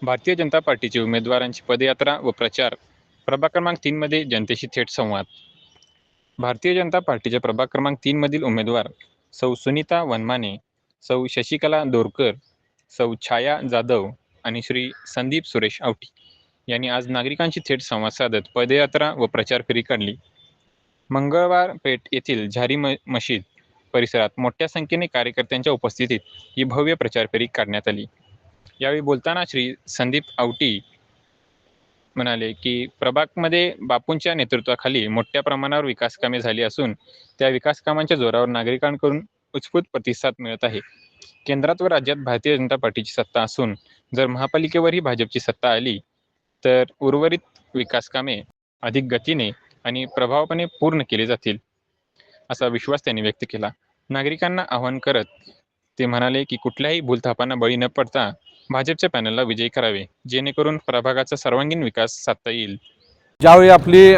भारतीय जनता पार्टीचे उमेदवारांची पदयात्रा व प्रचार. प्रभाग क्रमांक 3 मध्ये जनतेशी थेट संवाद. भारतीय जनता पार्टीच्या प्रभाग क्रमांक 3 मधील उमेदवार सौ सुनीता वनमाने, सौ शशिकला दोरकर, सौ छाया जाधव आणि श्री संदीप सुरेश आवटी यांनी आज नागरिकांशी थेट संवाद साधत पदयात्रा व प्रचार फेरी काढली. मंगळवार पेठ येथील झारी मशीद परिसरात मोठ्या संख्येने कार्यकर्त्यांच्या उपस्थितीत ही भव्य प्रचार फेरी काढण्यात आली. यावेळी बोलताना श्री संदीप आवटी म्हणाले की प्रभागमध्ये बापूंच्या नेतृत्वाखाली मोठ्या प्रमाणावर विकास कामे झाली असून त्या विकास कामांच्या जोरावर नागरिकांकडून उत्स्फूर्त प्रतिसाद मिळत आहे. केंद्रात व राज्यात भारतीय जनता पार्टीची सत्ता असून जर महापालिकेवरही भाजपची सत्ता आली तर उर्वरित विकास कामे अधिक गतीने आणि प्रभावीपणे पूर्ण केली जातील असा विश्वास त्यांनी व्यक्त केला. नागरिकांना आवाहन करत ते म्हणाले की कुठल्याही भूलथापांना बळी न पडता भाजपच्या पॅनलला विजयी करावे, जेणेकरून प्रभागाचा सर्वांगीण विकास साधता येईल. ज्यावेळी आपली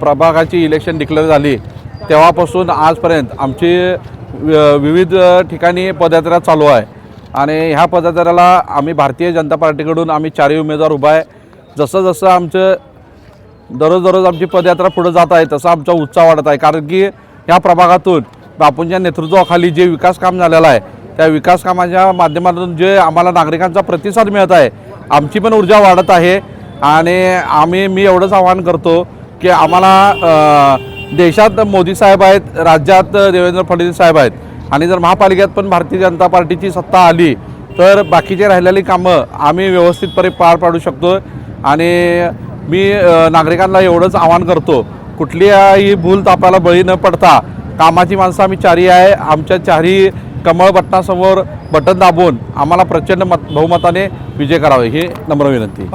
प्रभागाची इलेक्शन डिक्लेअर झाली तेव्हापासून आजपर्यंत आमची विविध ठिकाणी पदयात्रा चालू आहे आणि ह्या पदयात्रेला आम्ही भारतीय जनता पार्टीकडून आम्ही चारही उमेदवार उभा आहे. जसं जसं आमचं दररोज आमची पदयात्रा पुढे जात आहे तसा आमचा उत्साह वाढत आहे, कारण की ह्या प्रभागातून बापूंच्या नेतृत्वाखाली जे विकास काम झालेलं आहे त्या विकास कामाच्या माध्यमातून जे आम्हाला नागरिकांचा प्रतिसाद मिळत आहे, आमची पण ऊर्जा वाढत आहे. आणि मी एवढंच आवाहन करतो की आम्हाला देशात मोदी साहेब आहेत, राज्यात देवेंद्र फडणवीस साहेब आहेत आणि जर महापालिकेत पण भारतीय जनता पार्टीची सत्ता आली तर बाकीचे राहिलेली कामं आम्ही व्यवस्थितपणे पार पाडू शकतो. आणि मी नागरिकांना एवढंच आवाहन करतो, कुठल्याही भूलथापाला बळी न पडता कामाची माणसं आम्ही चारही आहे. आमच्या चारही कमळ बटनासमोर बटन दाबून आम्हाला प्रचंड बहुमताने विजय करावे ही नम्र विनंती.